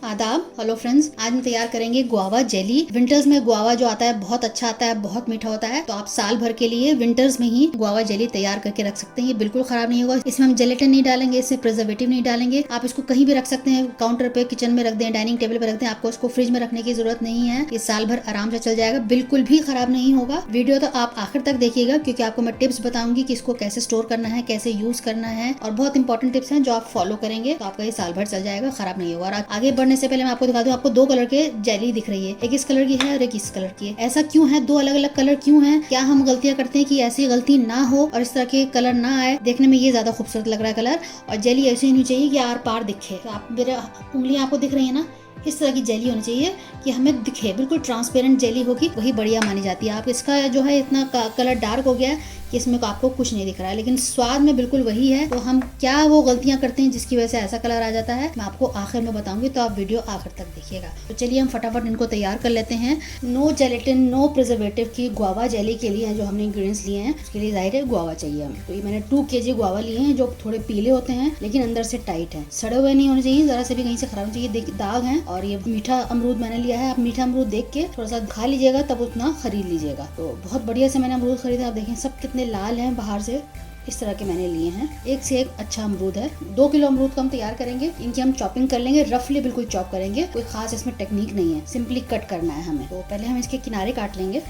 आदाब। Hello friends, आज हम तैयार करेंगे गुआवा जेली। विंटर्स में गुआवा जो आता है बहुत अच्छा आता है, बहुत मीठा होता है। तो आप साल भर के लिए विंटर्स में ही गुआवा जेली तैयार करके रख सकते हैं। ये बिल्कुल खराब नहीं होगा। इसमें हम जेलेटिन नहीं डालेंगे, इसमें प्रिजर्वेटिव नहीं डालेंगे। आप इसको कहीं भी रख सकते हैं, काउंटर पे, किचन में रख दें, डाइनिंग टेबल पे रख दें। आपको इसको फ्रिज में रखने की जरूरत नहीं है। ये साल भर आराम से चल जाएगा, बिल्कुल भी खराब नहीं होगा। वीडियो तो आप आखिर तक देखिएगा, क्योंकि आपको मैं टिप्स बताऊंगी कि इसको कैसे स्टोर करना है, कैसे यूज करना है, और बहुत इंपॉर्टेंट टिप्स हैं जो आप फॉलो करेंगे तो आपका ये साल भर चल जाएगा, खराब नहीं होगा। और आगे बढ़ने से पहले मैं आपको दिखा दूं, आपको दो कलर के जेली दिख रही है, एक इस कलर की है और एक इस कलर की है। ऐसा क्यों है? दो अलग अलग कलर क्यों है? क्या हम गलतियां करते हैं कि ऐसी गलती ना हो और इस तरह के कलर ना आए? देखने में ये ज्यादा खूबसूरत लग रहा है कलर, और जेली ऐसी होनी चाहिए कि आर पार दिखे। तो आप मेरे उंगलियां आपको दिख रही है ना, इस तरह की जेली होनी चाहिए कि हमें दिखे, बिल्कुल ट्रांसपेरेंट जेली होगी, वही बढ़िया मानी जाती है। आप इसका जो है इतना कलर डार्क हो गया है कि इसमें आपको कुछ नहीं दिख रहा है, लेकिन स्वाद में बिल्कुल वही है। तो हम क्या वो गलतियां करते हैं जिसकी वजह से ऐसा कलर आ जाता है, मैं आपको आखिर में बताऊंगी, तो आप वीडियो आखिर तक देखिएगा। तो चलिए हम फटाफट इनको तैयार कर लेते हैं। नो जेलेटिन, नो प्रिजर्वेटिव की गुआवा जेली के लिए जो हमने इंग्रेडिएंट्स लिए हैं, उसके लिए जाहिर है गुआवा चाहिए हमें। तो ये मैंने 2 kg गुआवा लिए हैं, जो थोड़े पीले होते हैं लेकिन अंदर से टाइट है, सड़े हुए नहीं होने चाहिए, जरा से भी कहीं से खराब नहीं चाहिए, दाग हैं। और ये मीठा अमरूद मैंने लिया है। आप मीठा अमरूद देख के थोड़ा सा खा लीजिएगा, तब उतना खरीद लीजिएगा। तो बहुत बढ़िया से मैंने अमरूद खरीदा। आप देखें सब कितने लाल हैं बाहर से, इस तरह के मैंने लिए हैं। एक से एक अच्छा अमरूद है। 2 किलो अमरूद को हम तैयार करेंगे। इनकी हम चॉपिंग कर लेंगे, रफली बिल्कुल चॉप करेंगे। कोई खास इसमें टेक्निक नहीं है, सिंपली कट करना है हमें। तो पहले हम इसके किनारे काट लेंगे।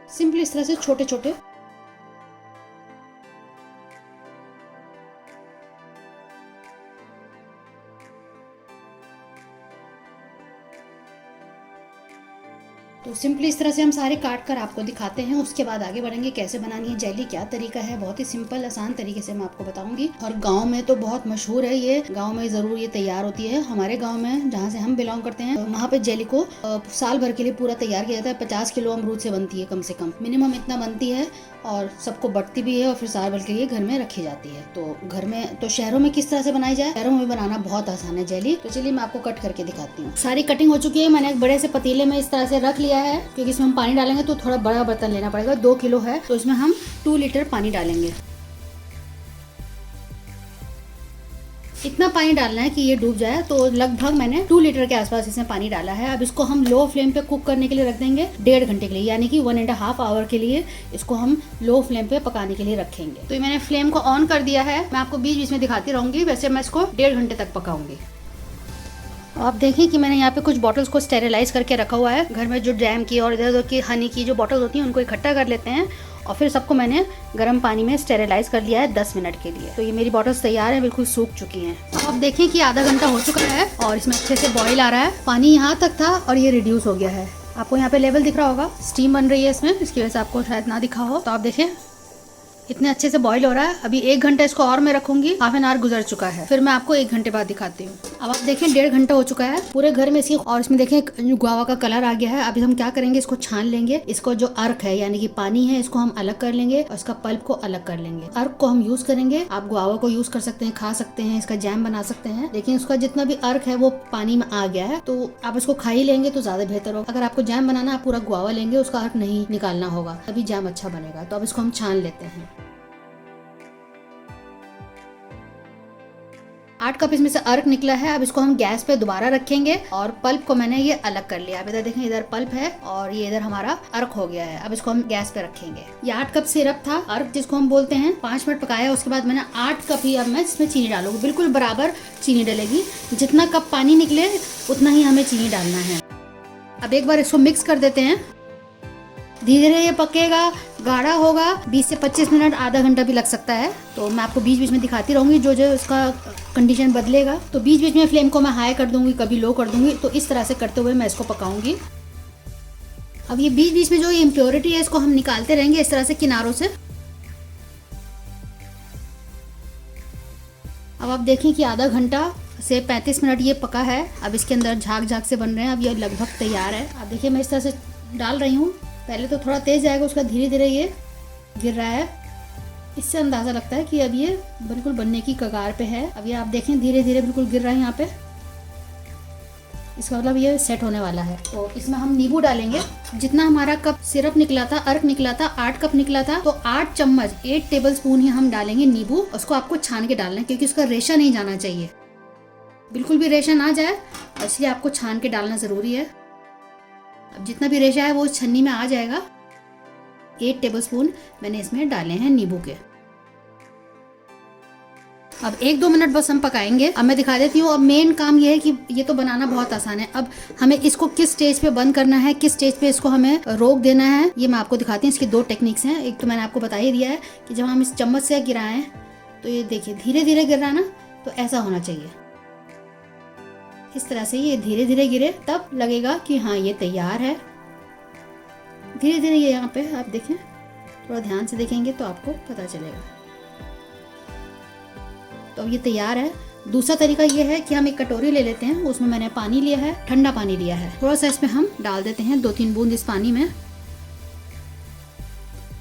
सिंपली इस तरह से छोटे छोटे। तो सिंपली इस तरह से हम सारे काट कर आपको दिखाते हैं। उसके बाद आगे बढ़ेंगे कैसे बनानी है जेली, क्या तरीका है। बहुत ही सिंपल आसान तरीके से मैं आपको बताऊंगी। और गांव में तो बहुत मशहूर है ये, गांव में जरूर ये तैयार होती है। हमारे गांव में, जहाँ से हम बिलोंग करते हैं, वहाँ पे जेली को साल भर के लिए पूरा तैयार किया जाता है। 50 किलो अमरूद से बनती है, कम से कम मिनिमम इतना बनती है, और सबको बटती भी है, और फिर साल भर के लिए घर में रखी जाती है। तो घर में तो शहरों में किस तरह से बनाई जाए, शहरों में बनाना बहुत आसान है जेली। तो चलिए मैं आपको कट करके दिखाती हूँ। सारी कटिंग हो चुकी है। मैंने एक बड़े से पतीले में इस तरह से रख लिया है, क्योंकि इसमें हम पानी डालेंगे तो थोड़ा बड़ा बर्तन लेना पड़ेगा। 2 किलो है तो इसमें हम 2 लीटर पानी डालेंगे। इतना पानी डालना है कि ये डूब जाए। तो लगभग मैंने 2 लीटर के आसपास इसमें पानी डाला है। अब इसको हम लो फ्लेम पे कुक करने के लिए रख देंगे 1.5 घंटे के लिए, यानी कि 1.5 आवर के लिए इसको हम लो फ्लेम पे पकाने के लिए रखेंगे। तो ये मैंने फ्लेम को ऑन कर दिया है। मैं आपको बीच बीच में दिखाती रहूंगी। वैसे मैं इसको 1.5 घंटे तक पकाऊंगी। आप देखें कि मैंने यहाँ पे कुछ बॉटल्स को स्टेरिलाइज करके रखा हुआ है। घर में जो जैम की और इधर उधर की हनी की जो बॉटल्स होती हैं, उनको इकट्ठा कर लेते हैं, और फिर सबको मैंने गर्म पानी में स्टेरिलाइज कर लिया है 10 मिनट के लिए। तो ये मेरी बॉटल्स तैयार है, बिल्कुल सूख चुकी हैं। अब आप देखें कि आधा घंटा हो चुका है और इसमें अच्छे से बॉईल आ रहा है। पानी यहाँ तक था और ये रिड्यूस हो गया है। आपको यहाँ पे लेवल दिख रहा होगा, स्टीम बन रही है इसमें, इसकी वजह से आपको शायद ना दिखा हो। तो आप देखें इतने अच्छे से बॉईल हो रहा है। अभी 1 घंटा इसको और मैं रखूंगी। हाफ एन आवर गुजर चुका है, फिर मैं आपको 1 घंटे बाद दिखाती हूँ। अब आप देखें 1.5 घंटा हो चुका है पूरे घर में इसकी, और इसमें देखें गुआवा का कलर आ गया है। अभी हम क्या करेंगे, इसको छान लेंगे। इसको जो अर्क है यानी कि पानी है, इसको हम अलग कर लेंगे और इसका पल्प को अलग कर लेंगे। अर्क को हम यूज करेंगे। आप गुआवा को यूज कर सकते हैं, खा सकते हैं, इसका जैम बना सकते हैं, लेकिन उसका जितना भी अर्क है वो पानी में आ गया है, तो आप इसको खा ही लेंगे तो ज्यादा बेहतर होगा। अगर आपको जैम बनाना, आप पूरा गुआवा लेंगे, उसका अर्क नहीं निकालना होगा, तभी जैम अच्छा बनेगा। तो अब इसको हम छान लेते हैं। 8 कप इसमें से अर्क निकला है। अब इसको हम गैस पे दोबारा रखेंगे, और पल्प को मैंने ये अलग कर लिया। अब इधर देखें, इधर पल्प है और ये इधर हमारा अर्क हो गया है। अब इसको हम गैस पे रखेंगे। ये 8 कप सिरप था, अर्क जिसको हम बोलते हैं। 5 मिनट पकाया, उसके बाद मैंने 8 कप ही अब मैं इसमें चीनी डालूंगी। बिल्कुल बराबर चीनी डलेगी, जितना कप पानी निकले उतना ही हमें चीनी डालना है। अब एक बार इसको मिक्स कर देते हैं। धीरे धीरे ये पकेगा, गाढ़ा होगा। 20 से 25 मिनट, आधा घंटा भी लग सकता है। तो मैं आपको बीच बीच में दिखाती रहूंगी जो जो इसका कंडीशन बदलेगा। तो बीच बीच में फ्लेम को मैं हाई कर दूंगी, कभी लो कर दूंगी। तो इस तरह से करते हुए मैं इसको पकाऊंगी। अब ये बीच बीच में जो ये इम्प्योरिटी है, इसको हम निकालते रहेंगे इस तरह से किनारों से। अब आप देखें कि आधा घंटा से 35 मिनट ये पका है। अब इसके अंदर झाग झाग से बन रहे हैं। अब ये लगभग तैयार है। अब देखिए मैं इस तरह से डाल रही हूँ। पहले तो थोड़ा तेज जाएगा, उसका धीरे धीरे ये गिर रहा है। इससे अंदाज़ा लगता है कि अब ये बिल्कुल बनने की कगार पे है। अब ये आप देखें धीरे धीरे बिल्कुल गिर रहा है यहाँ पे। इसका मतलब ये सेट होने वाला है। तो इसमें हम नींबू डालेंगे। जितना हमारा कप सिरप निकला था, अर्क निकला था, 8 कप निकला था, तो 8 चम्मच 8 टेबल स्पून ही हम डालेंगे नींबू। उसको आपको छान के डालना है क्योंकि उसका रेशा नहीं जाना चाहिए, बिल्कुल भी रेशा ना जाए, इसलिए आपको छान के डालना जरूरी है। अब जितना भी रेशा है वो छन्नी में आ जाएगा। 8 टेबल स्पून मैंने इसमें डाले हैं नींबू के। अब 1-2 मिनट बस हम पकाएंगे। अब मैं दिखा देती हूँ। अब मेन काम ये है कि ये तो बनाना बहुत आसान है। अब हमें इसको किस स्टेज पे बंद करना है, किस स्टेज पे इसको हमें रोक देना है, ये मैं आपको दिखाती हूँ। इसकी 2 टेक्निक्स हैं। एक तो मैंने आपको बता ही दिया है कि जब हम इस चम्मच से गिराएं तो ये देखिए धीरे धीरे गिर रहा है ना, तो ऐसा होना चाहिए। इस तरह से ये धीरे धीरे गिरे तब लगेगा कि हाँ ये तैयार है। धीरे धीरे ये यहाँ पे आप देखें, थोड़ा ध्यान से देखेंगे तो आपको पता चलेगा। तो अब ये तैयार है। दूसरा तरीका ये है कि हम एक कटोरी ले लेते हैं, उसमें मैंने पानी लिया है, ठंडा पानी लिया है, थोड़ा सा इसमें हम डाल देते हैं 2-3 बूंद इस पानी में।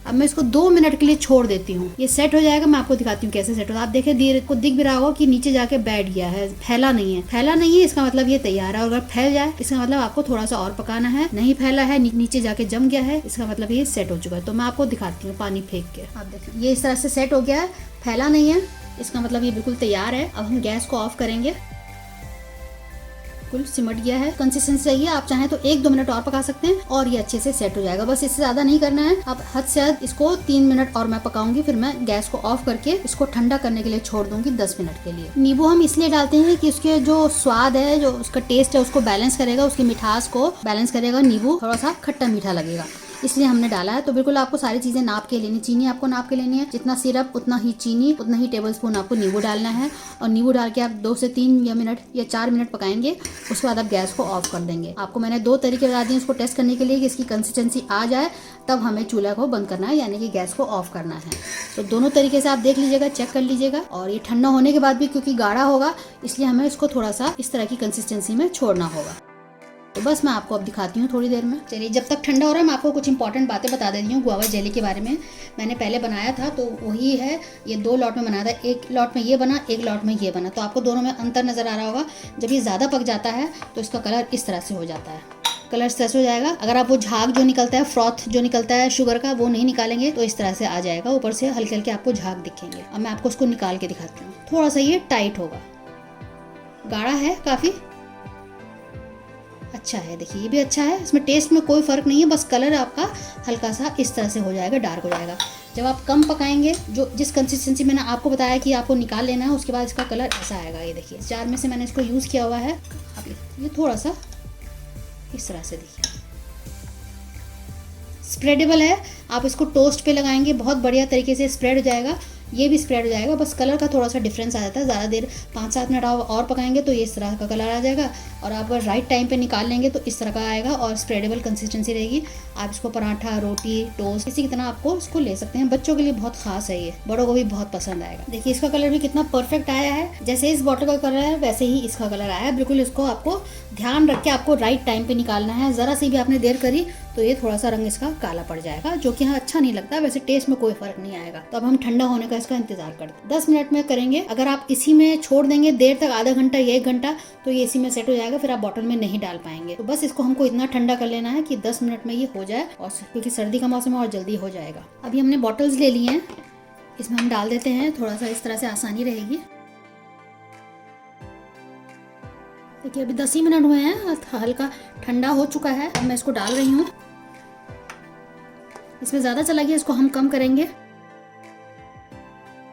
अब मैं इसको 2 मिनट के लिए छोड़ देती हूँ। ये सेट हो जाएगा। मैं आपको दिखाती हूँ कैसे सेट होगा। आप देखें धीरे को दिख भी रहा होगा कि नीचे जाके बैठ गया है, फैला नहीं है। फैला नहीं है इसका मतलब ये तैयार है। और अगर फैल जाए इसका मतलब आपको थोड़ा सा और पकाना है। नहीं फैला है, नीचे जाके जम गया है, इसका मतलब ये सेट हो चुका है। तो मैं आपको दिखाती हूँ पानी फेंक के। आप देखिए ये इस तरह से सेट हो गया है, फैला नहीं है, इसका मतलब ये बिल्कुल तैयार है। अब हम गैस को ऑफ करेंगे। बिल्कुल सिमट गया है। कंसिस्टेंसी चाहिए, आप चाहें तो 1-2 मिनट और पका सकते हैं और ये अच्छे से सेट हो जाएगा। बस इससे ज्यादा नहीं करना है। अब हद से हद इसको 3 मिनट और मैं पकाऊंगी, फिर मैं गैस को ऑफ करके इसको ठंडा करने के लिए छोड़ दूंगी 10 मिनट के लिए। नींबू हम इसलिए डालते हैं कि उसके जो स्वाद है, जो उसका टेस्ट है, उसको बैलेंस करेगा, उसकी मिठास को बैलेंस करेगा। नींबू थोड़ा सा खट्टा मीठा लगेगा, इसलिए हमने डाला है। तो बिल्कुल आपको सारी चीजें नाप के लेनी। चीनी आपको नाप के लेनी है, जितना सिरप उतना ही चीनी, उतना ही टेबल स्पून आपको नींबू डालना है। और नींबू डाल के आप 2 से 3 मिनट या 4 मिनट पकाएंगे। उसके बाद आप गैस को ऑफ कर देंगे। आपको मैंने 2 तरीके बता दिए इसको टेस्ट करने के लिए कि इसकी कंसिस्टेंसी आ जाए तब हमें चूल्हा को बंद करना है, यानी कि गैस को ऑफ करना है। तो दोनों तरीके से आप देख लीजिएगा, चेक कर लीजिएगा। और ये ठंडा होने के बाद भी क्योंकि गाढ़ा होगा, इसलिए हमें इसको थोड़ा सा इस तरह की कंसिस्टेंसी में छोड़ना होगा। तो बस मैं आपको अब दिखाती हूँ थोड़ी देर में। चलिए जब तक ठंडा हो रहा है मैं आपको कुछ इंपॉर्टेंट बातें बता देती हूँ गुआवा जेली के बारे में। मैंने पहले बनाया था तो वही है, ये 2 लॉट में बनाया था। एक लॉट में ये बना, एक लॉट में ये बना। तो आपको दोनों में अंतर नजर आ रहा होगा। जब ये ज़्यादा पक जाता है तो इसका कलर इस तरह से हो जाता है, कलर सेट हो जाएगा। अगर आप वो झाग जो निकलता है, फ्रॉथ जो निकलता है शुगर का, वो नहीं निकालेंगे तो इस तरह से आ जाएगा। ऊपर से हल्के हल्के आपको झाग दिखेंगे। अब मैं आपको उसको निकाल के दिखाती हूँ। थोड़ा सा ये टाइट होगा, गाढ़ा है काफ़ी, अच्छा है। देखिए ये भी अच्छा है, इसमें टेस्ट में कोई फर्क नहीं है, बस कलर आपका हल्का सा इस तरह से हो जाएगा, डार्क हो जाएगा। जब आप कम पकाएंगे, जो जिस कंसिस्टेंसी मैंने आपको बताया कि आपको निकाल लेना है, उसके बाद इसका कलर ऐसा आएगा। ये देखिए जार में से मैंने इसको यूज़ किया हुआ है। अब ये थोड़ा सा इस तरह से देखिए स्प्रेडेबल है। आप इसको टोस्ट पे लगाएंगे, बहुत बढ़िया तरीके से स्प्रेड हो जाएगा। ये भी स्प्रेड हो जाएगा, बस कलर का थोड़ा सा डिफरेंस आ जाता है। ज़्यादा देर 5-7 मिनट आप और पकाएंगे तो ये इस तरह का कलर आ जाएगा। और आप राइट टाइम पे निकाल लेंगे तो इस तरह का आएगा और स्प्रेडेबल कंसिस्टेंसी रहेगी। आप इसको पराठा, रोटी, टोस्ट इसी की तरह आपको इसको ले सकते हैं। बच्चों के लिए बहुत खास है, ये बड़ों को भी बहुत पसंद आएगा। देखिए इसका कलर भी कितना परफेक्ट आया है। जैसे इस बॉटल का कलर है वैसे ही इसका कलर आया है। बिल्कुल इसको आपको ध्यान रख के आपको राइट टाइम पे निकालना है। ज़रा सी भी आपने देर करी तो ये थोड़ा सा रंग इसका काला पड़ जाएगा, जो कि अच्छा नहीं लगता। वैसे टेस्ट में कोई फर्क नहीं आएगा। तो अब हम ठंडा होने का इसका इंतजार करते हैं। 10 मिनट में करेंगे। अगर आप इसी में छोड़ देंगे देर तक, आधा घंटा या 1 घंटा, तो ये इसी में सेट हो जाएगा। फिर आप बॉटल में नहीं डाल पाएंगे। तो बस इसको हमको इतना ठंडा कर लेना है कि 10 मिनट में ये हो जाए, और क्योंकि सर्दी का मौसम है और जल्दी हो जाएगा। अभी हमने बॉटल्स ले ली हैं, इसमें हम डाल देते हैं। थोड़ा सा इस तरह से आसानी रहेगी। देखिए अभी 10 ही मिनट हुए हैं, हल्का ठंडा हो चुका है। अब मैं इसको डाल रही हूँ। इसमें ज़्यादा चला गया, इसको हम कम करेंगे।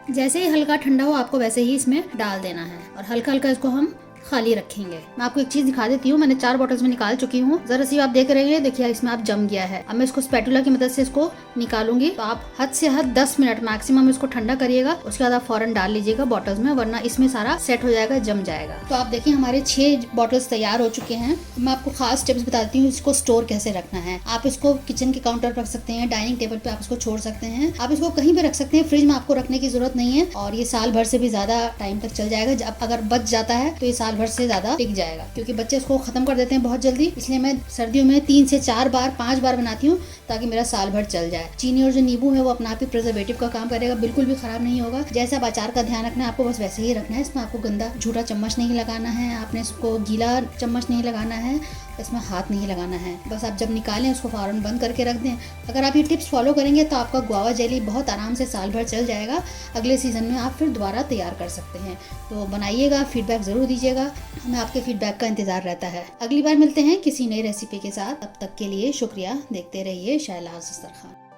जैसे ही हल्का ठंडा हो आपको वैसे ही इसमें डाल देना है और हल्का हल्का इसको हम खाली रखेंगे। मैं आपको एक चीज दिखा देती हूँ। मैंने 4 बॉटल्स में निकाल चुकी हूँ। जरा सी आप देख रहे हैं, देखिए इसमें आप जम गया है। अब मैं इसको स्पैटुला की मदद से इसको निकालूंगी। तो आप हद से हद 10 मिनट मैक्सिमम इसको ठंडा करिएगा। उसके बाद आप फौरन डाल लीजिएगा बॉटल्स में, वरना इसमें सारा सेट हो जाएगा, जम जाएगा। तो आप देखिए हमारे 6 बॉटल्स तैयार हो चुके हैं। मैं आपको खास टिप्स बताती हूँ इसको स्टोर कैसे रखना है। आप इसको किचन के काउंटर पर रख सकते हैं, डाइनिंग टेबल पे आप इसको छोड़ सकते हैं, आप इसको कहीं भी रख सकते हैं। फ्रिज में आपको रखने की जरूरत नहीं है और ये साल भर से भी ज्यादा टाइम तक चल जाएगा। अगर बच जाता है तो ये साल साल भर से ज्यादा टिक जाएगा, क्योंकि बच्चे इसको खत्म कर देते हैं बहुत जल्दी। इसलिए मैं सर्दियों में 3 से 4 बार 5 बार बनाती हूँ ताकि मेरा साल भर चल जाए। चीनी और जो नींबू है वो अपना आप ही प्रिजर्वेटिव का काम करेगा, बिल्कुल भी खराब नहीं होगा। जैसे आप अचार का ध्यान रखना है आपको बस वैसे ही रखना है। इसमें आपको गंदा झूठा चम्मच नहीं लगाना है, आपने इसको गीला चम्मच नहीं लगाना है, इसमें हाथ नहीं लगाना है। बस आप जब निकालें उसको फौरन बंद करके रख दें। अगर आप ये टिप्स फॉलो करेंगे तो आपका गुआवा जेली बहुत आराम से साल भर चल जाएगा। अगले सीजन में आप फिर दोबारा तैयार कर सकते हैं। तो बनाइएगा, फीडबैक ज़रूर दीजिएगा, हमें आपके फीडबैक का इंतज़ार रहता है। अगली बार मिलते हैं किसी नई रेसिपी के साथ। तब तक के लिए शुक्रिया। देखते रहिए शायला दस्तरखान।